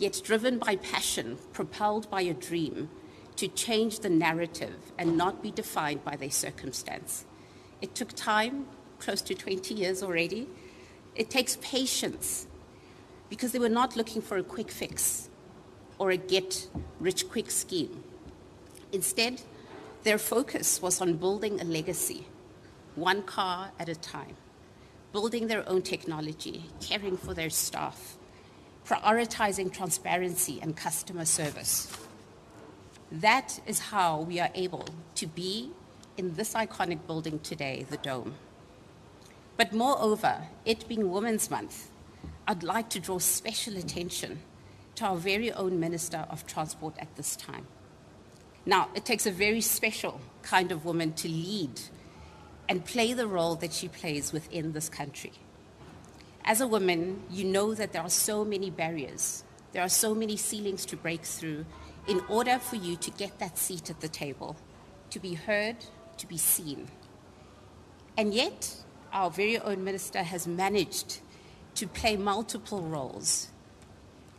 yet driven by passion, propelled by a dream to change the narrative and not be defined by their circumstance. It took time, close to 20 years already. It takes patience, because they were not looking for a quick fix or a get-rich-quick scheme. Instead, their focus was on building a legacy, one car at a time, building their own technology, caring for their staff, prioritizing transparency and customer service. That is how we are able to be in this iconic building today, the Dome. But moreover, it being Women's Month, I'd like to draw special attention to our very own Minister of Transport at this time. Now, it takes a very special kind of woman to lead and play the role that she plays within this country. As a woman, you know that there are so many barriers, there are so many ceilings to break through in order for you to get that seat at the table, to be heard, to be seen. And yet, our very own minister has managed to play multiple roles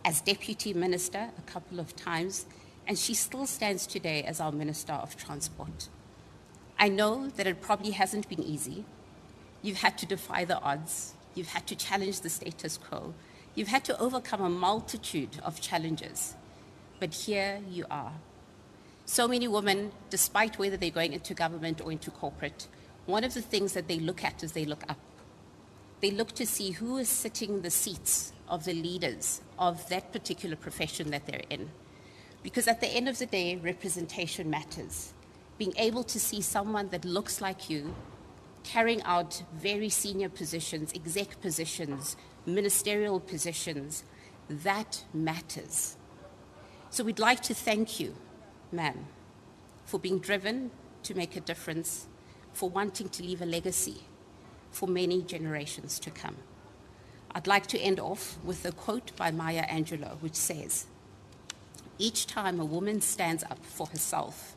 as deputy minister a couple of times, and she still stands today as our Minister of Transport. I know that it probably hasn't been easy. You've had to defy the odds. You've had to challenge the status quo. You've had to overcome a multitude of challenges. But here you are. So many women, despite whether they're going into government or into corporate, one of the things that they look at is they look up. They look to see who is sitting in the seats of the leaders of that particular profession that they're in. Because at the end of the day, representation matters. Being able to see someone that looks like you carrying out very senior positions, exec positions, ministerial positions, that matters. So we'd like to thank you, ma'am, for being driven to make a difference, for wanting to leave a legacy for many generations to come. I'd like to end off with a quote by Maya Angelou, which says, "Each time a woman stands up for herself,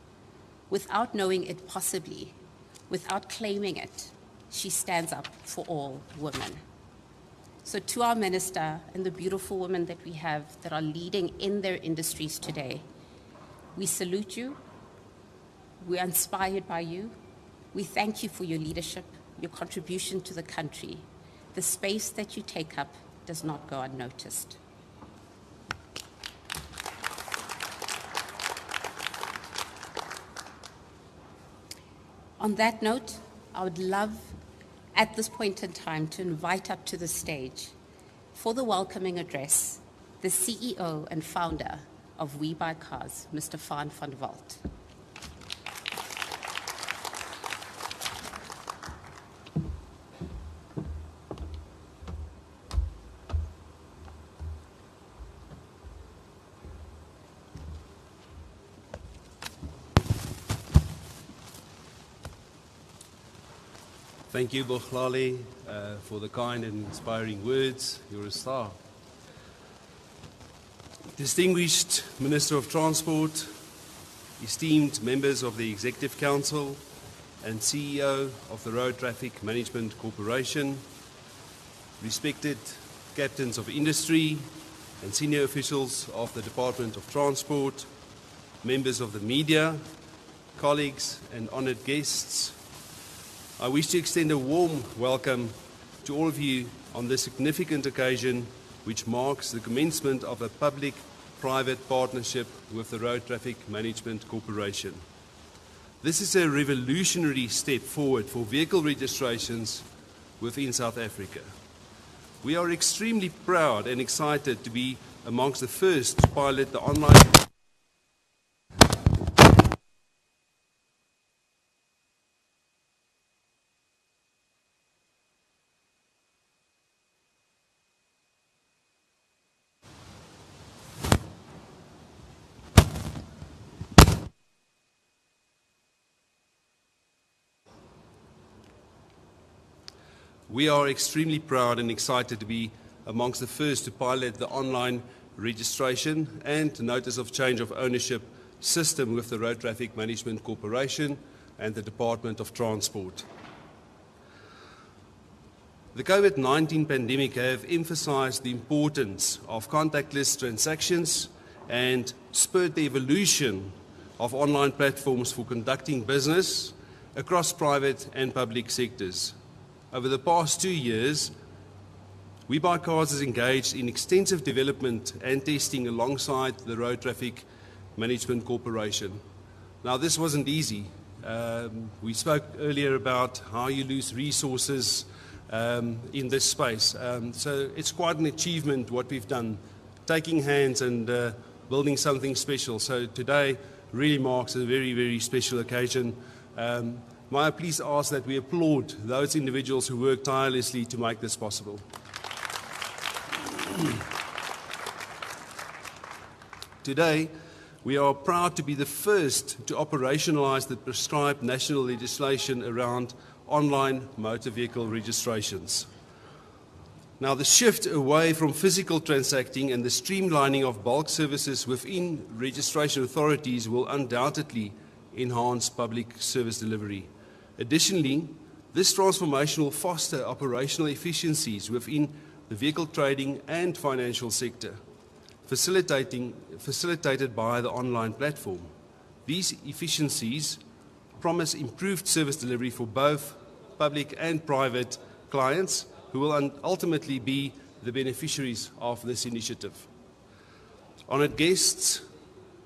without knowing it possibly, without claiming it, she stands up for all women." So to our minister and the beautiful women that we have that are leading in their industries today, we salute you, we are inspired by you, we thank you for your leadership, your contribution to the country. The space that you take up does not go unnoticed. On that note, I would love at this point in time to invite up to the stage for the welcoming address the CEO and founder of Webuycars, Mr. Van Walt. Thank you, Boglali, for the kind and inspiring words. You're a star. Distinguished Minister of Transport, esteemed members of the Executive Council and CEO of the Road Traffic Management Corporation, respected captains of industry and senior officials of the Department of Transport, members of the media, colleagues and honored guests, I wish to extend a warm welcome to all of you on this significant occasion, which marks the commencement of a public-private partnership with the Road Traffic Management Corporation. This is a revolutionary step forward for vehicle registrations within South Africa. We are extremely proud and excited to be amongst the first to pilot the online We are extremely proud and excited to be amongst the first to pilot the online registration and notice of change of ownership system with the Road Traffic Management Corporation and the Department of Transport. The COVID-19 pandemic have emphasized the importance of contactless transactions and spurred the evolution of online platforms for conducting business across private and public sectors. Over the past 2 years, Webuycars has engaged in extensive development and testing alongside the Road Traffic Management Corporation. Now, this wasn't easy. We spoke earlier about how you lose resources in this space. So it's quite an achievement what we've done, taking hands and building something special. So today really marks a very, very special occasion. May I please ask that we applaud those individuals who worked tirelessly to make this possible. Today, we are proud to be the first to operationalize the prescribed national legislation around online motor vehicle registrations. Now, the shift away from physical transacting and the streamlining of bulk services within registration authorities will undoubtedly enhance public service delivery. Additionally, this transformation will foster operational efficiencies within the vehicle trading and financial sector, facilitated by the online platform. These efficiencies promise improved service delivery for both public and private clients who will ultimately be the beneficiaries of this initiative. Honoured guests,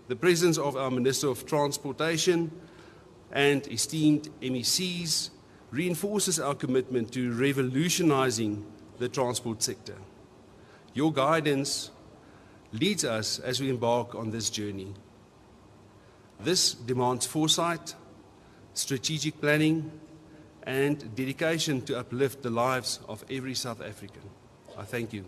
the presence of our Minister of Transportation and esteemed MECs reinforces our commitment to revolutionising the transport sector. Your guidance leads us as we embark on this journey. This demands foresight, strategic planning, and dedication to uplift the lives of every South African. I thank you.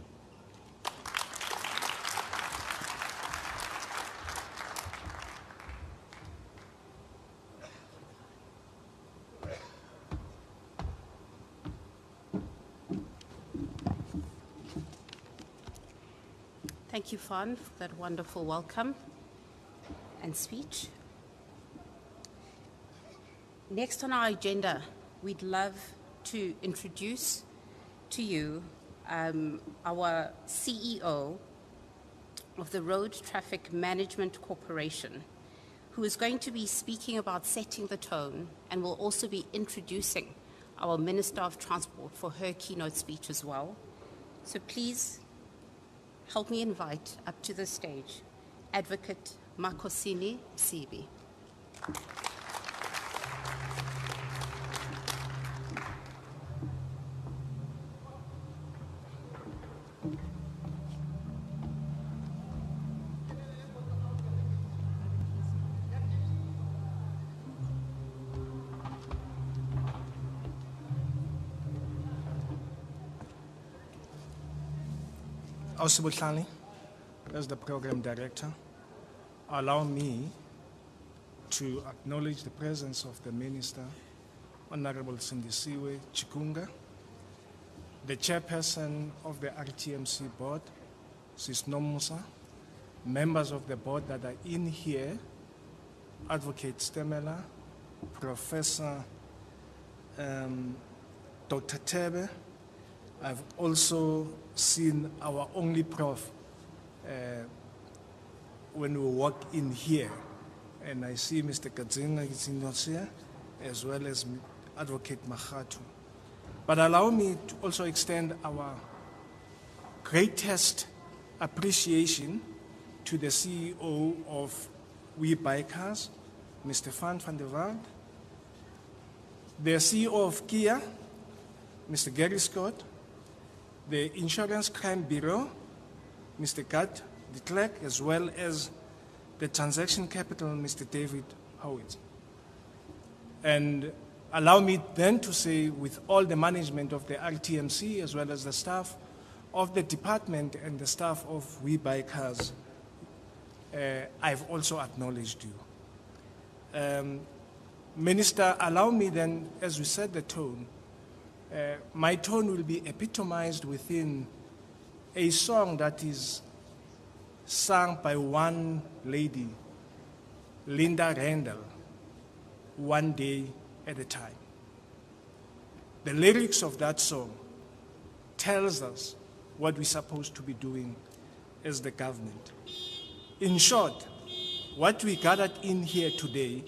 Thank you, Fawn, for that wonderful welcome and speech. Next on our agenda, we'd love to introduce to you our CEO of the Road Traffic Management Corporation, who is going to be speaking about setting the tone and will also be introducing our Minister of Transport for her keynote speech as well. So please help me invite up to the stage Advocate Makosini Msibi. Ausibuhlani, as the program director, allow me to acknowledge the presence of the Minister, Honorable Sindisiwe Chikunga, the chairperson of the Rtmc board, Sis Nomusa, members of the board that are in here, Advocate Stemela, Professor Dr. Tebe. I've also seen our only prof when we walk in here, and I see Mr. Kadzinga is not here, as well as Advocate Mahatu. But allow me to also extend our greatest appreciation to the CEO of Webuycars, Mr. Van der Walt, the CEO of Kia, Mr. Gary Scott, the Insurance Crime Bureau, Mr. Gad de Klerk, as well as the Transaction Capital, Mr. David Howitz. And allow me then to say, with all the management of the Rtmc, as well as the staff of the department and the staff of Webuycars, I've also acknowledged you. Minister, allow me then, as we set the tone, my tone will be epitomized within a song that is sung by one lady, Linda Randall, One Day at a Time. The lyrics of that song tells us what we're supposed to be doing as the government. In short, what we gathered in here today,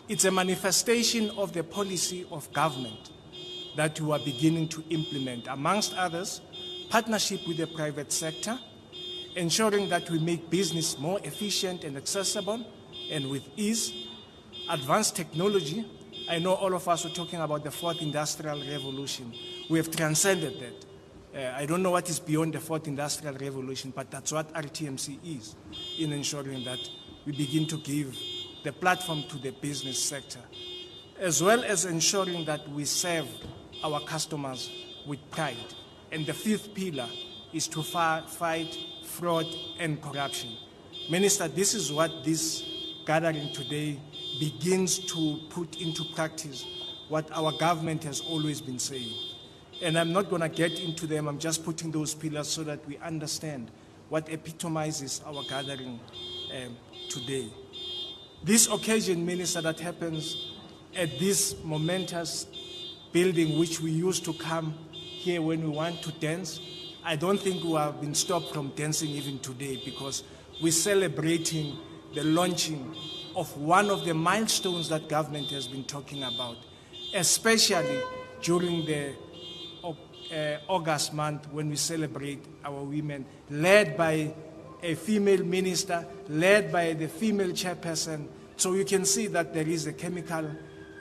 it's a manifestation of the policy of government that we are beginning to implement. Amongst others, partnership with the private sector, ensuring that we make business more efficient and accessible and with ease, advanced technology. I know all of us were talking about the fourth industrial revolution. We have transcended that. I don't know what is beyond the fourth industrial revolution, but that's what Rtmc is, in ensuring that we begin to give the platform to the business sector, as well as ensuring that we serve our customers with pride. And the fifth pillar is to fight fraud and corruption. Minister, this is what this gathering today begins to put into practice, what our government has always been saying. And I'm not going to get into them, I'm just putting those pillars so that we understand what epitomizes our gathering today. This occasion, Minister, that happens at this momentous building which we used to come here when we want to dance, I don't think we have been stopped from dancing even today, because we're celebrating the launching of one of the milestones that government has been talking about, especially during the August month when we celebrate our women, led by a female minister, led by the female chairperson. So you can see that there is a chemical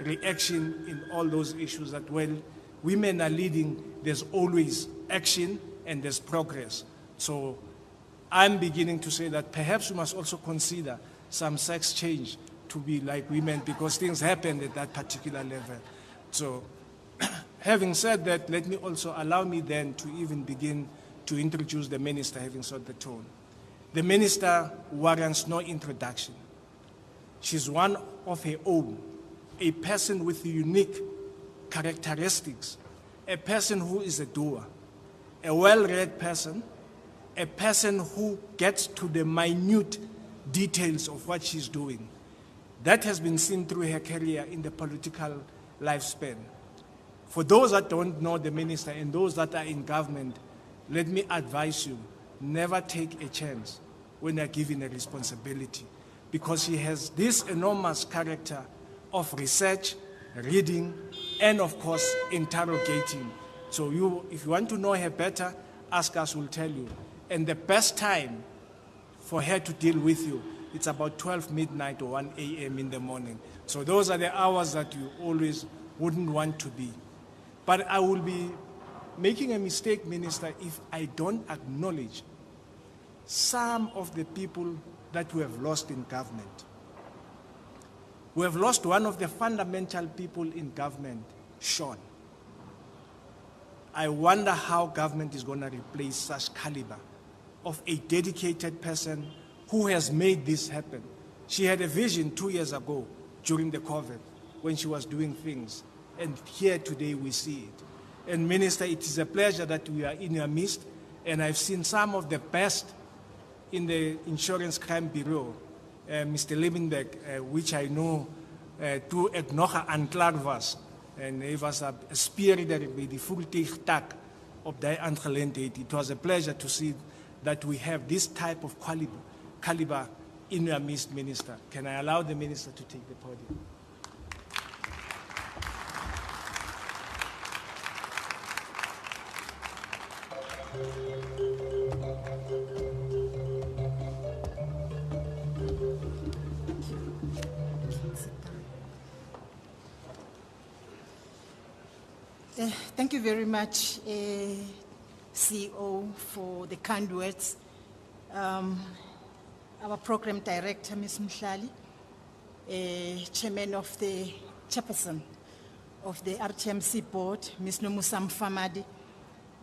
reaction in all those issues, that when women are leading, there's always action and there's progress. So I'm beginning to say that perhaps we must also consider some sex change to be like women, because things happen at that particular level. So having said that, let me also allow me then to even begin to introduce the minister, having set the tone. The minister warrants no introduction. She's one of her own, a person with unique characteristics, a person who is a doer, a well-read person, a person who gets to the minute details of what she's doing. That has been seen through her career in the political lifespan. For those that don't know the minister and those that are in government, let me advise you, never take a chance when you're given a responsibility, because she has this enormous character of research, reading, and of course, interrogating. So if you want to know her better, ask us, we'll tell you. And the best time for her to deal with you, it's about 12 midnight or 1 a.m. in the morning. So those are the hours that you always wouldn't want to be. But I will be making a mistake, Minister, if I don't acknowledge some of the people that we have lost in government. We have lost one of the fundamental people in government, Sean. I wonder how government is going to replace such caliber of a dedicated person who has made this happen. She had a vision 2 years ago during the COVID when she was doing things. And here today we see it. And Minister, it is a pleasure that we are in your midst. And I've seen some of the best in the Insurance Crime Bureau, Mr. Liebenberg, which I know through Egnocha and Clarvas. And he was a spirit by the full tak of the aangeleentheid. It was a pleasure to see that we have this type of caliber in your midst, Minister. Can I allow the Minister to take the podium? Thank you very much, CEO, for the kind words. Our program director, Ms. Mhlali, chairperson of the Rtmc board, Ms. Nomusa Mfamadi,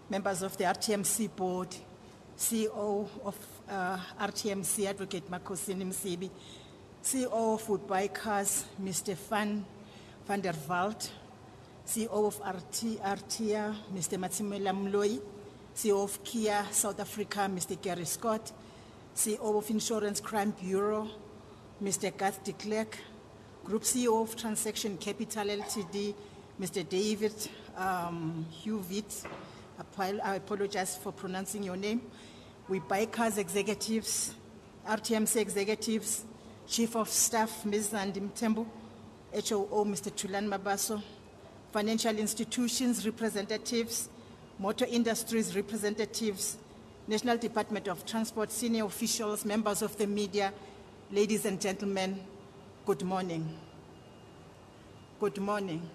members of the Rtmc board, CEO of Rtmc, Advocate Makosini Msibi, CEO of Webuycars, Mr. Van der Walt, CEO of Artia, Mr. Matsimela Mloi, CEO of Kia South Africa, Mr. Gary Scott, CEO of Insurance Crime Bureau, Mr. Garth de Klerk, Group CEO of Transaction Capital Ltd, Mr. David Hewitt, I apologize for pronouncing your name. Webuycars executives, RTMC executives, Chief of Staff, Ms. Nandi Mtembu, HOO, Mr. Tulan Mabaso, financial institutions representatives, motor industries representatives, National Department of Transport senior officials, members of the media, ladies and gentlemen, good morning. Good morning.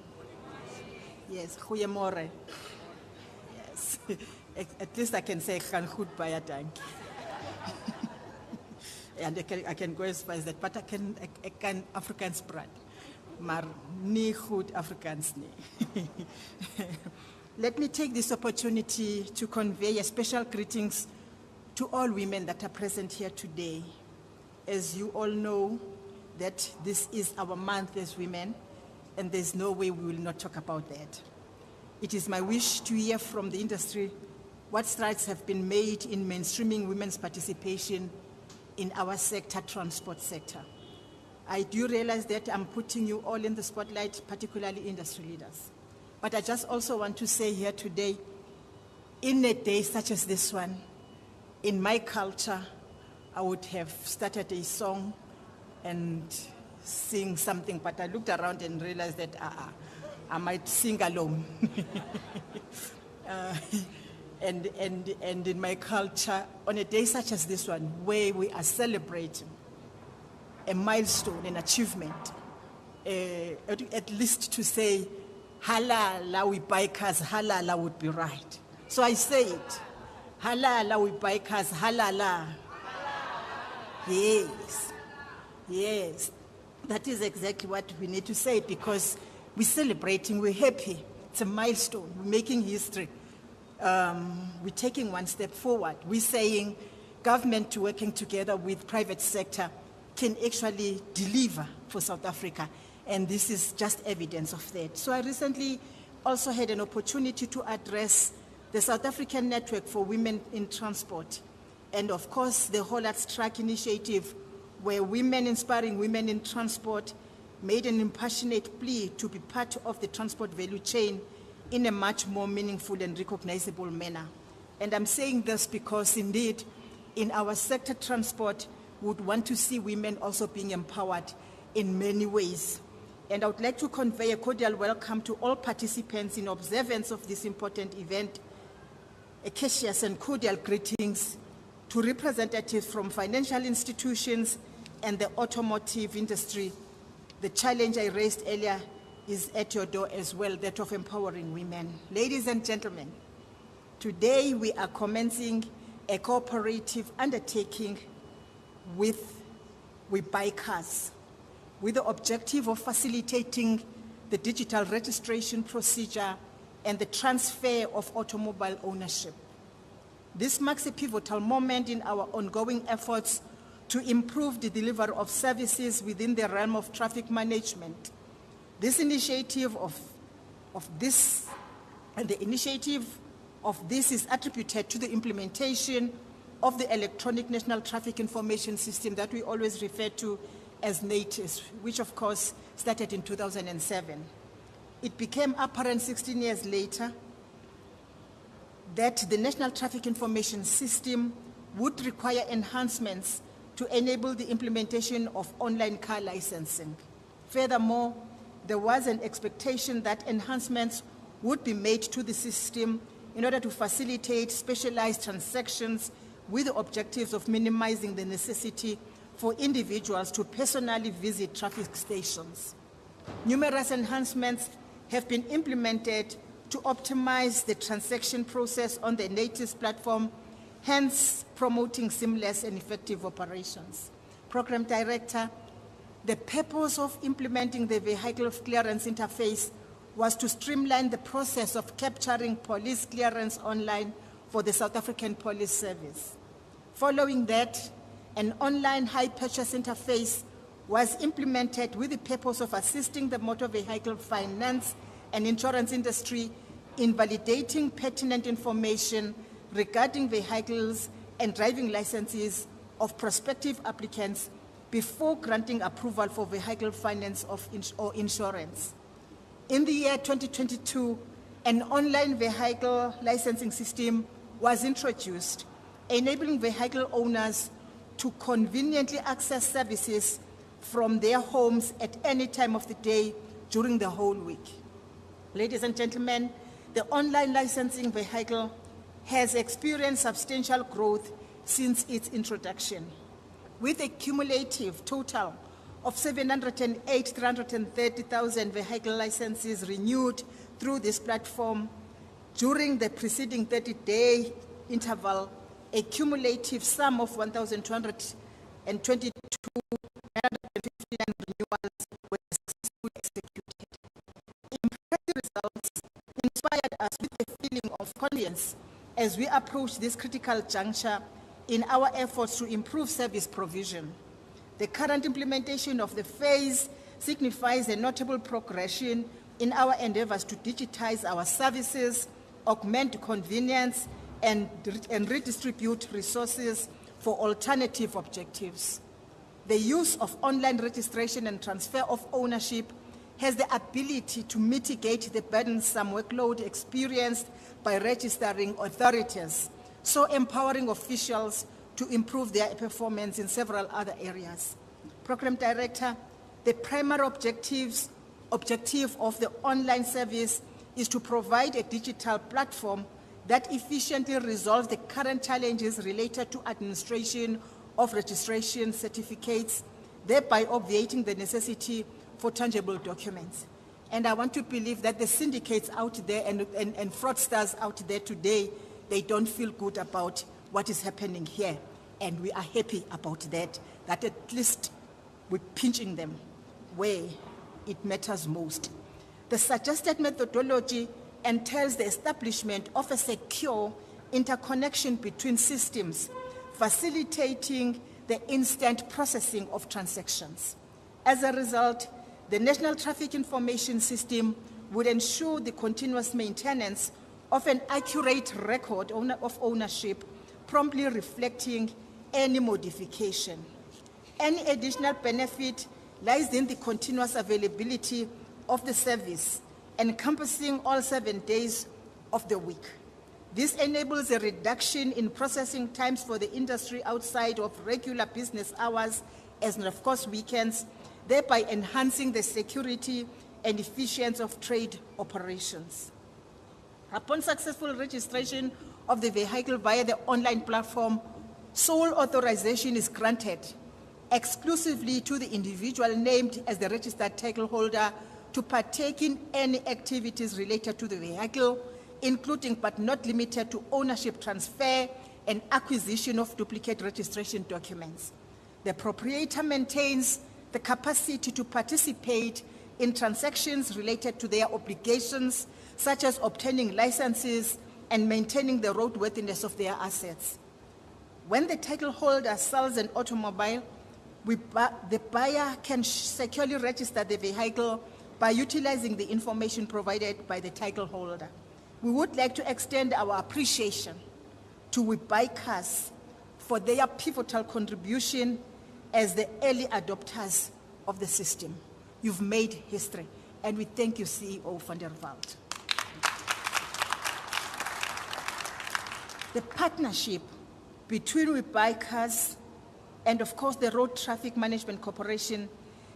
Yes, goeiemorgen. Yes, at least I can say gaan goed baie dankie. And I can go as far as that, but I can Afrikaans praat, maar nie goed Afrikaans nie. Let me take this opportunity to convey a special greetings to all women that are present here today. As you all know, that this is our month as women, and there's no way we will not talk about that. It is my wish to hear from the industry what strides have been made in mainstreaming women's participation in our sector, transport sector. I do realize that I'm putting you all in the spotlight, particularly industry leaders. But I just also want to say here today, in a day such as this one, in my culture, I would have started a song and sing something, but I looked around and realized that I might sing alone. And in my culture, on a day such as this one, where we are celebrating a milestone, an achievement, at least to say, halala Webuycars, halala would be right. So I say it, halala Webuycars, halala. Yes, yes, that is exactly what we need to say, because we're celebrating, we're happy. It's a milestone, we're making history. We're taking one step forward. We're saying government working together with private sector can actually deliver for South Africa, and this is just evidence of that. So I recently also had an opportunity to address the South African Network for Women in Transport, and of course the Whole Hearts Track initiative, where women inspiring women in transport made an impassionate plea to be part of the transport value chain in a much more meaningful and recognizable manner. And I'm saying this because indeed, in our sector, transport would want to see women also being empowered in many ways. And I would like to convey a cordial welcome to all participants in observance of this important event, a courteous and cordial greetings to representatives from financial institutions and the automotive industry. The challenge I raised earlier is at your door as well, that of empowering women. Ladies and gentlemen, today we are commencing a cooperative undertaking with Webuycars, with the objective of facilitating the digital registration procedure and the transfer of automobile ownership. This marks a pivotal moment in our ongoing efforts to improve the delivery of services within the realm of traffic management. This initiative is attributed to the implementation of the Electronic National Traffic Information System that we always refer to as Natis, which of course started in 2007. It became apparent 16 years later that the National Traffic Information System would require enhancements to enable the implementation of online car licensing. Furthermore, there was an expectation that enhancements would be made to the system in order to facilitate specialized transactions with the objectives of minimizing the necessity for individuals to personally visit traffic stations. Numerous enhancements have been implemented to optimize the transaction process on the Natis platform, hence promoting seamless and effective operations. Program Director, the purpose of implementing the vehicle clearance interface was to streamline the process of capturing police clearance online for the South African Police Service. Following that, an online hire purchase interface was implemented with the purpose of assisting the motor vehicle finance and insurance industry in validating pertinent information regarding vehicles and driving licenses of prospective applicants before granting approval for vehicle finance or insurance. In the year 2022, an online vehicle licensing system was introduced, enabling vehicle owners to conveniently access services from their homes at any time of the day during the whole week. Ladies and gentlemen, the online licensing vehicle has experienced substantial growth since its introduction, with a cumulative total of 330,000 vehicle licenses renewed through this platform. During the preceding 30-day interval, a cumulative sum of 1,222 renewals were successfully executed. Impressive results inspired us with a feeling of confidence as we approach this critical juncture in our efforts to improve service provision. The current implementation of the phase signifies a notable progression in our endeavors to digitize our services, augment convenience, and redistribute resources for alternative objectives. The use of online registration and transfer of ownership has the ability to mitigate the burdensome workload experienced by registering authorities, so empowering officials to improve their performance in several other areas. Program Director, the primary objective of the online service is to provide a digital platform that efficiently resolves the current challenges related to administration of registration certificates, thereby obviating the necessity for tangible documents. And I want to believe that the syndicates out there and fraudsters out there today, they don't feel good about what is happening here. And we are happy about that at least we're pinching them where it matters most. The suggested methodology entails the establishment of a secure interconnection between systems, facilitating the instant processing of transactions. As a result, the National Traffic Information System would ensure the continuous maintenance of an accurate record of ownership, promptly reflecting any modification. Any additional benefit lies in the continuous availability of the service, encompassing all 7 days of the week. This enables a reduction in processing times for the industry outside of regular business hours, and of course weekends, thereby enhancing the security and efficiency of trade operations. Upon successful registration of the vehicle via the online platform, sole authorization is granted exclusively to the individual named as the registered title holder to partake in any activities related to the vehicle, including but not limited to ownership transfer and acquisition of duplicate registration documents. The proprietor maintains the capacity to participate in transactions related to their obligations, such as obtaining licenses and maintaining the roadworthiness of their assets. When the title holder sells an automobile, the buyer can securely register the vehicle by utilizing the information provided by the title holder. We would like to extend our appreciation to Webuycars for their pivotal contribution as the early adopters of the system. You've made history, and we thank you, CEO van der Walt. The partnership between Webuycars and, of course, the Road Traffic Management Corporation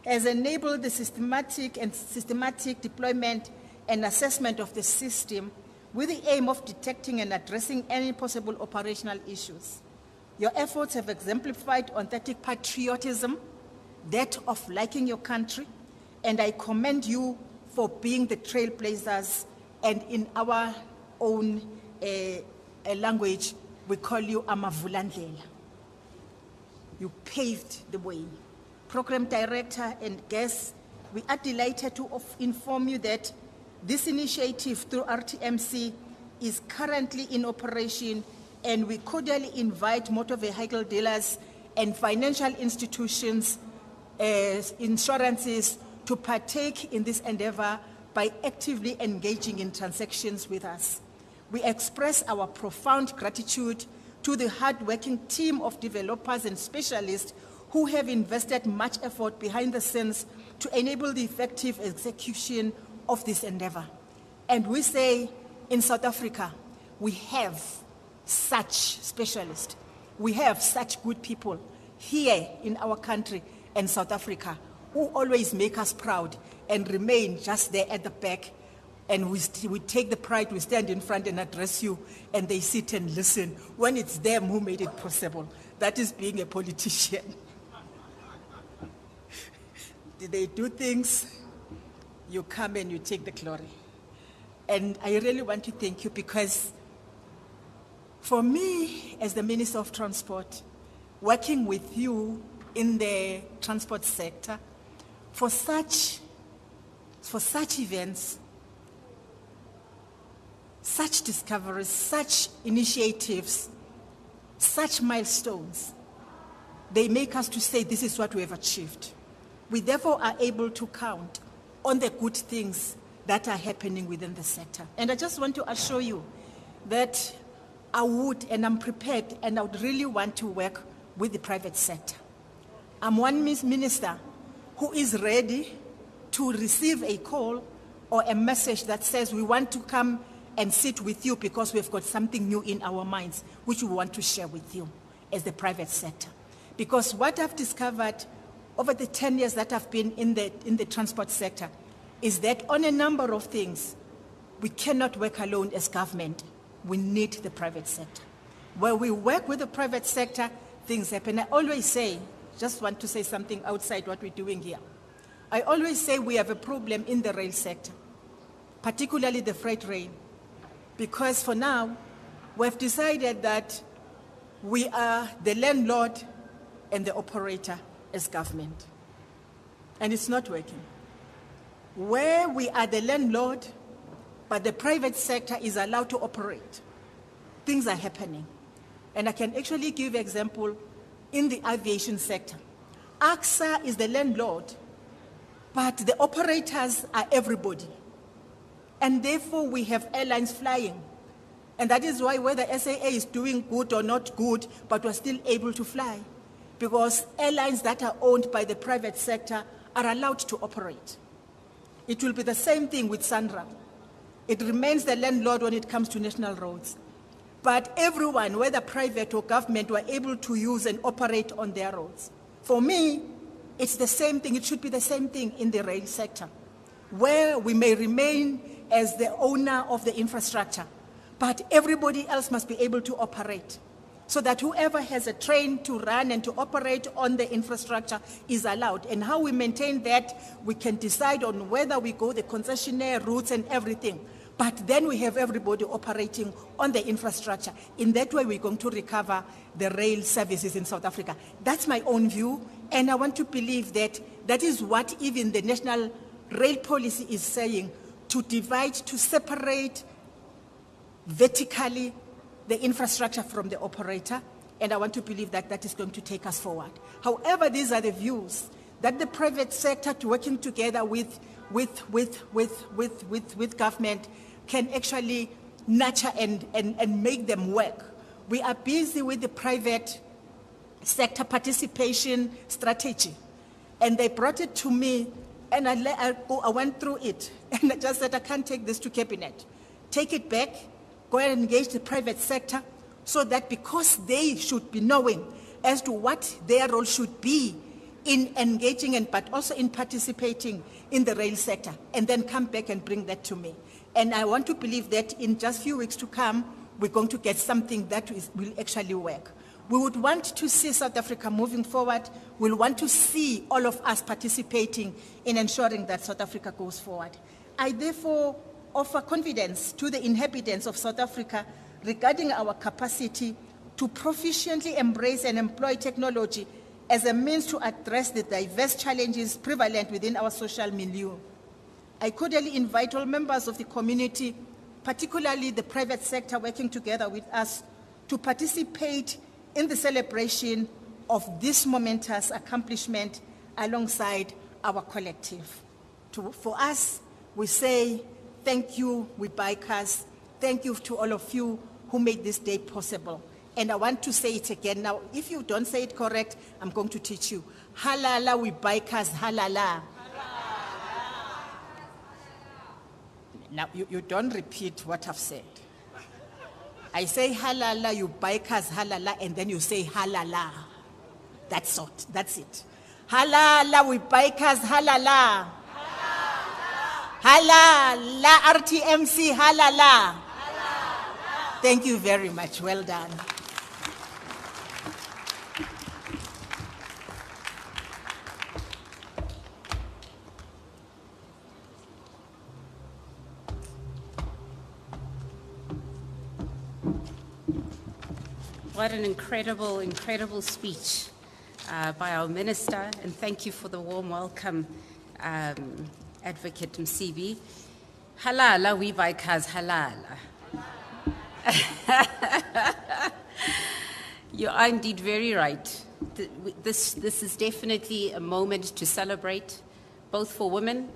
has enabled the systematic deployment and assessment of the system with the aim of detecting and addressing any possible operational issues. Your efforts have exemplified authentic patriotism, that of liking your country, and I commend you for being the trailblazers, and in our own language, we call you amavulandlela. You paved the way. Program Director and guests, we are delighted to inform you that this initiative through Rtmc is currently in operation, and we cordially invite motor vehicle dealers and financial institutions, insurances, to partake in this endeavor by actively engaging in transactions with us. We express our profound gratitude to the hard-working team of developers and specialists who have invested much effort behind the scenes to enable the effective execution of this endeavor. And we say in South Africa, we have such specialists. We have such good people here in our country and South Africa who always make us proud and remain just there at the back. And we take the pride, we stand in front and address you, and they sit and listen when it's them who made it possible. That is being a politician. They do things, you come and you take the glory. And I really want to thank you, because for me, as the Minister of Transport, working with you in the transport sector, for such events, such discoveries, such initiatives, such milestones, they make us to say this is what we have achieved. We therefore are able to count on the good things that are happening within the sector. And I just want to assure you that I would, and I'm prepared, and I would really want to work with the private sector. I'm one minister who is ready to receive a call or a message that says we want to come and sit with you because we've got something new in our minds which we want to share with you as the private sector. Because what I've discovered over the 10 years that I've been in the transport sector is that on a number of things, we cannot work alone as government. We need the private sector. Where we work with the private sector, things happen. I always say, just want to say something outside what we're doing here. I always say we have a problem in the rail sector, particularly the freight rail, because for now, we've decided that we are the landlord and the operator as government. And it's not working. Where we are the landlord, but the private sector is allowed to operate, things are happening. And I can actually give an example in the aviation sector. AXA is the landlord, but the operators are everybody. And therefore, we have airlines flying. And that is why whether SAA is doing good or not good, but we're still able to fly. Because airlines that are owned by the private sector are allowed to operate. It will be the same thing with Sandra. It remains the landlord when it comes to national roads. But everyone, whether private or government, were able to use and operate on their roads. For me, it's the same thing. It should be the same thing in the rail sector, where we may remain as the owner of the infrastructure, but everybody else must be able to operate, so that whoever has a train to run and to operate on the infrastructure is allowed. And how we maintain that, we can decide on whether we go the concessionaire routes and everything. But then we have everybody operating on the infrastructure. In that way, we're going to recover the rail services in South Africa. That's my own view, and I want to believe that that is what even the national rail policy is saying, to divide, to separate vertically the infrastructure from the operator, and I want to believe that that is going to take us forward. However, these are the views that the private sector, working together with government, can actually nurture and make them work. We are busy with the private sector participation strategy, and they brought it to me, and I went through it, and I just said, I can't take this to cabinet. Take it back, go and engage the private sector, so that because they should be knowing as to what their role should be in engaging but also in participating in the rail sector, and then come back and bring that to me. And I want to believe that in just a few weeks to come, we're going to get something that will actually work. We would want to see South Africa moving forward. We'll want to see all of us participating in ensuring that South Africa goes forward. I therefore offer confidence to the inhabitants of South Africa regarding our capacity to proficiently embrace and employ technology as a means to address the diverse challenges prevalent within our social milieu. I cordially invite all members of the community, particularly the private sector working together with us, to participate in the celebration of this momentous accomplishment alongside our collective. For us, we say thank you, Webuycars. Thank you to all of you who made this day possible. And I want to say it again. Now, if you don't say it correct, I'm going to teach you. Halala Webuycars, halala. Now, you don't repeat what I've said. I say halala, you buy cars halala, and then you say halala. That's it. Halala, we buy cars halala. Halala, Rtmc halala. Thank you very much. Well done. What an incredible, incredible speech by our minister, and thank you for the warm welcome, Advocate Msibi. Halala, we buy cars halala. You are indeed very right. This is definitely a moment to celebrate, both for women,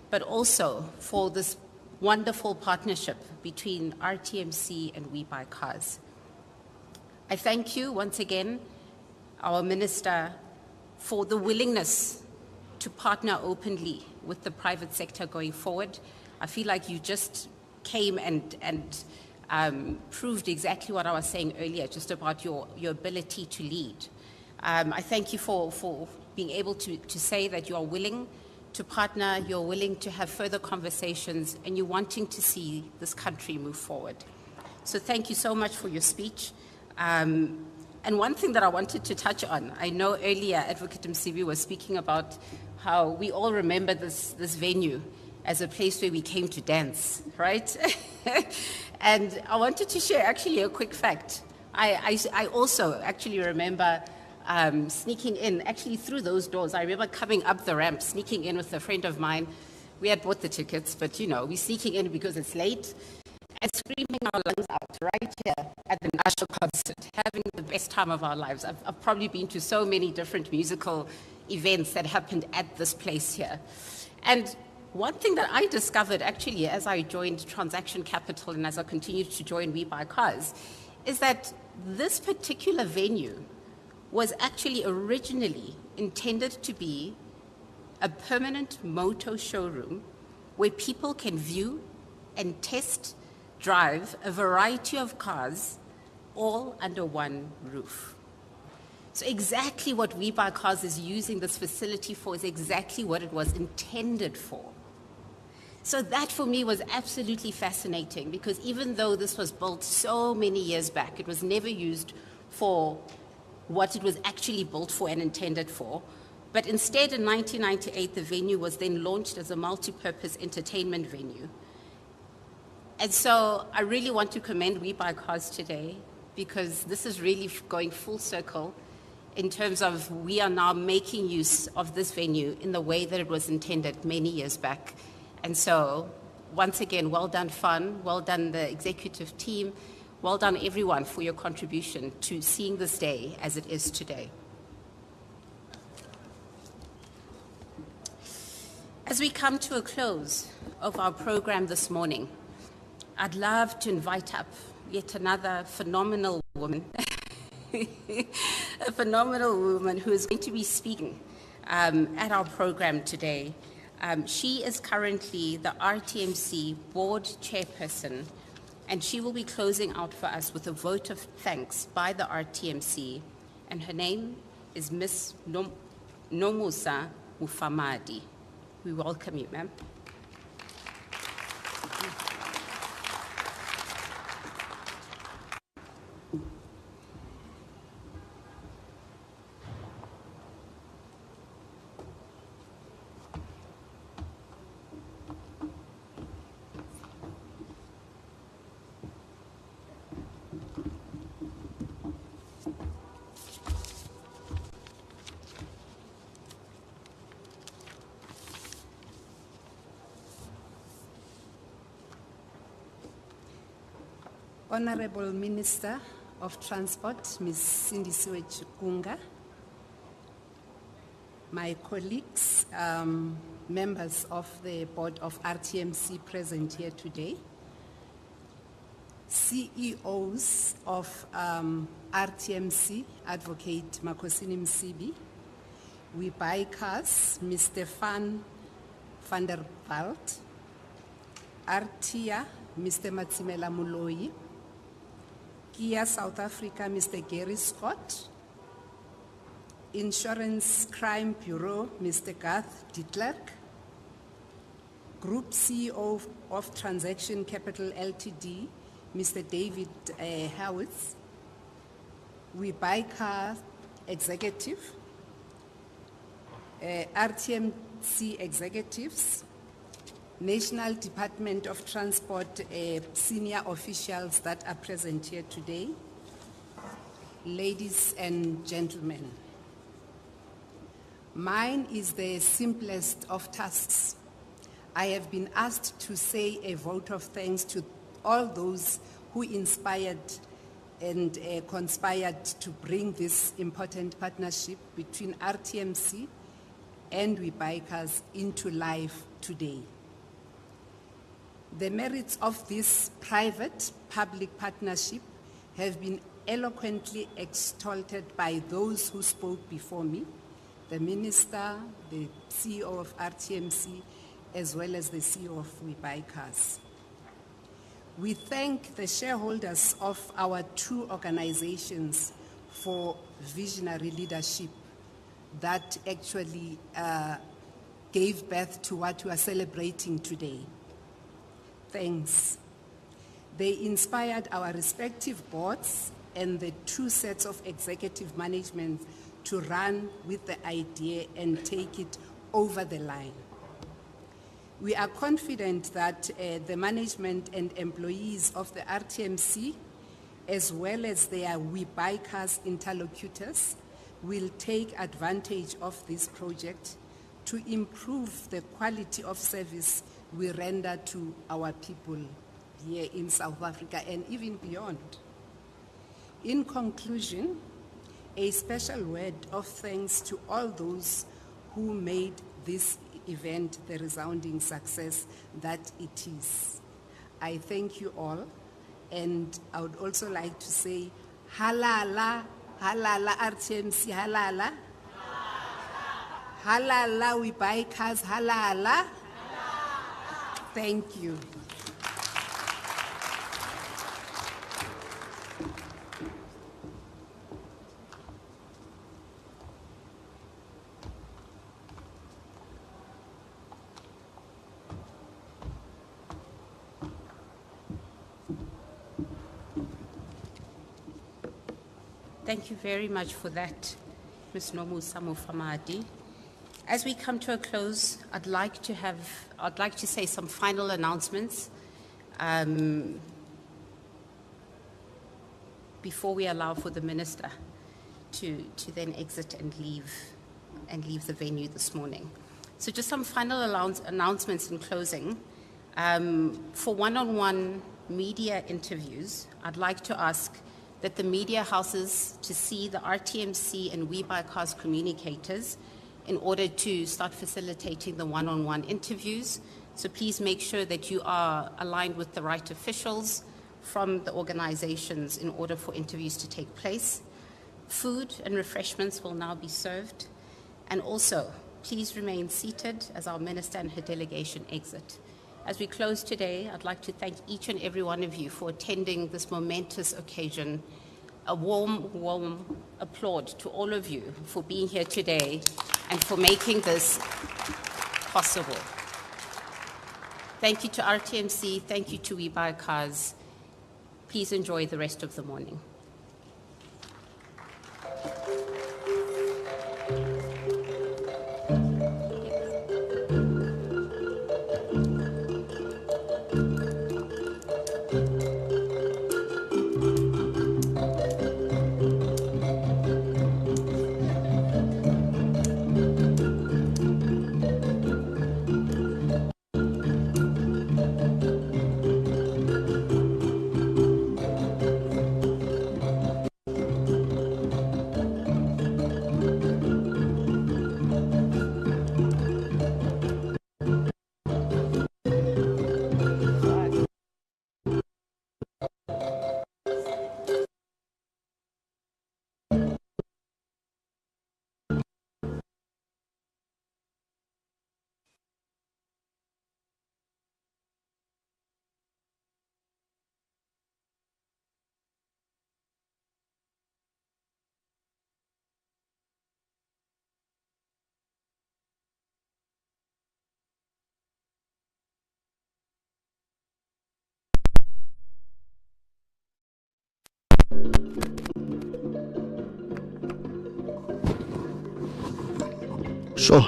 but also for this wonderful partnership between Rtmc and Webuycars. I thank you once again, our minister, for the willingness to partner openly with the private sector going forward. I feel like you just came and proved exactly what I was saying earlier, just about your ability to lead. I thank you for being able to say that you are willing to partner, you're willing to have further conversations, and you're wanting to see this country move forward. So thank you so much for your speech. And one thing that I wanted to touch on, I know earlier Advocate Msibi was speaking about how we all remember this venue as a place where we came to dance, right? And I wanted to share actually a quick fact. I also actually remember sneaking in, actually through those doors. I remember coming up the ramp, sneaking in with a friend of mine. We had bought the tickets, but we're sneaking in because it's late. And screaming our lungs out right here at the usher concert, having the best time of our lives. I've probably been to so many different musical events that happened at this place here. And one thing that I discovered actually as I joined Transaction Capital and as I continued to join Webuycars is that this particular venue was actually originally intended to be a permanent motor showroom where people can view and test drive a variety of cars all under one roof. So exactly what Webuycars is using this facility for is exactly what it was intended for. So that for me was absolutely fascinating, because even though this was built so many years back, it was never used for what it was actually built for and intended for. But instead, in 1998, the venue was then launched as a multi-purpose entertainment venue. And so I really want to commend Webuycars today, because this is really going full circle in terms of we are now making use of this venue in the way that it was intended many years back. And so once again, well done FUN, well done the executive team, well done everyone for your contribution to seeing this day as it is today. As we come to a close of our program this morning, I'd love to invite up yet another phenomenal woman, a phenomenal woman who is going to be speaking at our program today. She is currently the Rtmc board chairperson, and she will be closing out for us with a vote of thanks by the Rtmc, and her name is Miss Nomusa Mufamadi. We welcome you, ma'am. Honorable Minister of Transport, Ms. Sindisiwe Chikunga, my colleagues, members of the board of Rtmc present here today, CEOs of Rtmc, Advocate Makosini Msibi, Webuycars, Mr. Van der Walt, Artia, Mr. Matsimela Muloi. Kia South Africa, Mr. Gary Scott. Insurance Crime Bureau, Mr. Garth de Klerk. Group CEO of Transaction Capital Ltd, Mr. David Howitz. Webuycars Executive. Rtmc Executives. National Department of Transport senior officials that are present here today. Ladies and gentlemen, mine is the simplest of tasks. I have been asked to say a vote of thanks to all those who inspired and conspired to bring this important partnership between Rtmc and Webuycars into life today. The merits of this private-public partnership have been eloquently extolled by those who spoke before me, the Minister, the CEO of Rtmc, as well as the CEO of Webuycars. We thank the shareholders of our two organizations for visionary leadership that actually gave birth to what we are celebrating today. Thanks. They inspired our respective boards and the two sets of executive management to run with the idea and take it over the line. We are confident that the management and employees of the Rtmc, as well as their Webuycars interlocutors, will take advantage of this project to improve the quality of service we render to our people here in South Africa and even beyond. In conclusion, a special word of thanks to all those who made this event the resounding success that it is. I thank you all, and I would also like to say, halala, halala Rtmc, halala. Halala Webuycars, halala. Thank you. Thank you very much for that, Ms. Nomusa Mufamadi. As we come to a close, I'd like to say some final announcements before we allow for the minister to then exit and leave the venue this morning. So just some final announcements in closing. For one-on-one media interviews, I'd like to ask that the media houses to see the Rtmc and Webuycars communicators in order to start facilitating the one-on-one interviews. So please make sure that you are aligned with the right officials from the organizations in order for interviews to take place. Food and refreshments will now be served. And also, please remain seated as our minister and her delegation exit. As we close today, I'd like to thank each and every one of you for attending this momentous occasion. A warm, warm applaud to all of you for being here today and for making this possible. Thank you to Rtmc, thank you to Webuycars. Please enjoy the rest of the morning. Sure.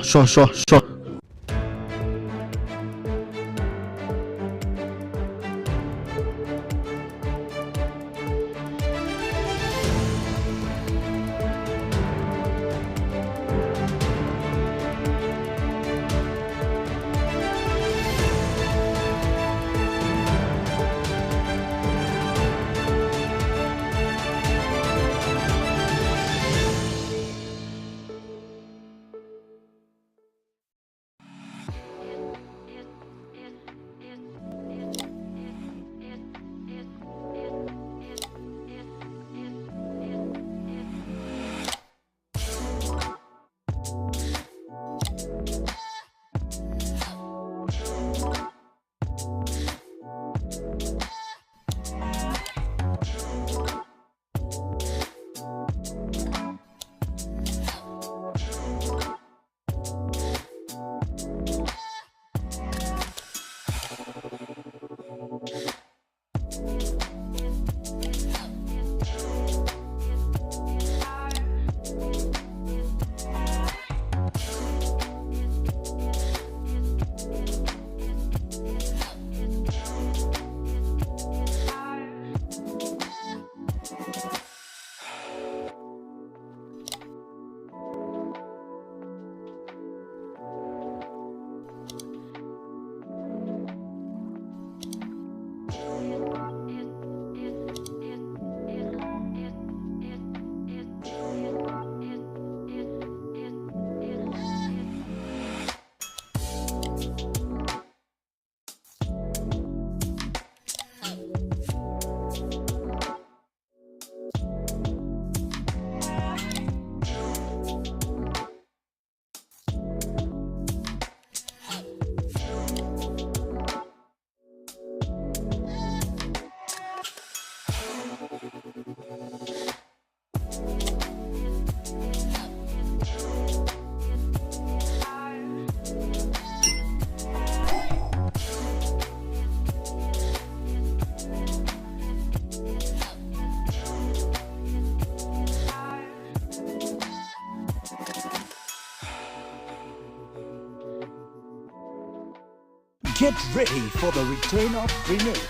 Get ready for the return of Brunette.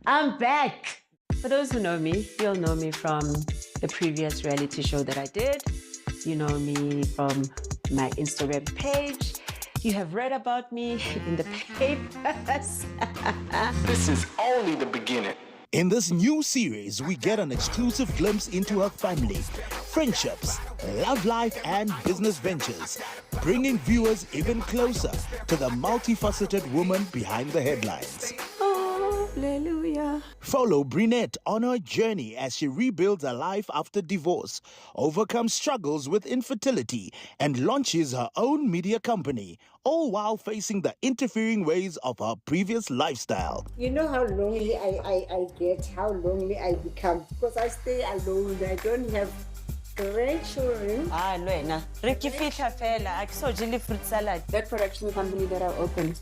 I'm back. For those who know me, you'll know me from the previous reality show that I did. You know me from my Instagram page. You have read about me in the papers. This is only the beginning. In this new series, we get an exclusive glimpse into her family, friendships, love life, and business ventures, bringing viewers even closer to the multifaceted woman behind the headlines. Hallelujah. Follow Brunette on her journey as she rebuilds her life after divorce, overcomes struggles with infertility, and launches her own media company, all while facing the interfering ways of her previous lifestyle. You know how lonely I get, how lonely I become, because I stay alone. I don't have grandchildren. Luena. Ricky fita fela. I saw jelly fruit salad. That production company that I opened.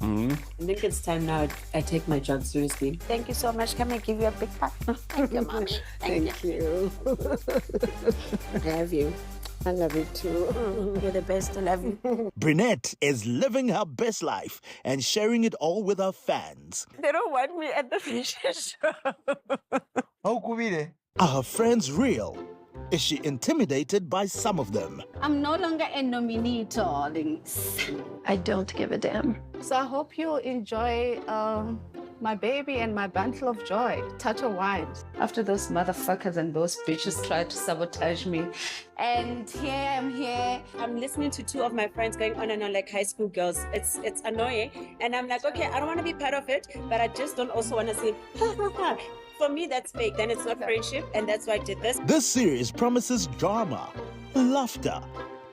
I think it's time now I take my job seriously. Thank you so much. Can I give you a big hug? Thank you, Mommy. Thank you. I have you. I love you too. You're the best. I love you. Brunette is living her best life and sharing it all with her fans. They don't want me at the fashion show. Are her friends real? Is she intimidated by some of them? I'm no longer a nominee, darlings. I don't give a damn. So I hope you enjoy my baby and my bundle of joy, touch of wines. After those motherfuckers and those bitches tried to sabotage me. And here, I'm listening to two of my friends going on and on like high school girls. It's annoying. And I'm like, okay, I don't want to be part of it, but I just don't also want to say, for me, that's fake. Then it's not friendship, and that's why I did this. This series promises drama, laughter,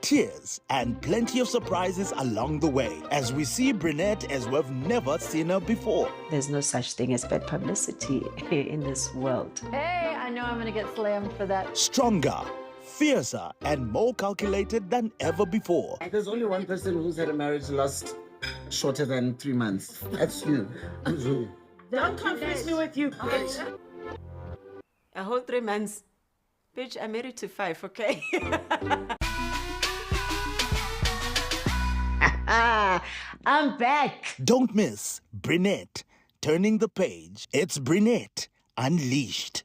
tears, and plenty of surprises along the way as we see Brunette as we've never seen her before. There's no such thing as bad publicity in this world. Hey, I know I'm going to get slammed for that. Stronger, fiercer, and more calculated than ever before. There's only one person who's had a marriage last shorter than 3 months. That's you. Don't confuse me with you, bitch. A whole 3 months. Bitch, I'm married to 5, okay? I'm back. Don't miss Brunette. Turning the page. It's Brunette Unleashed.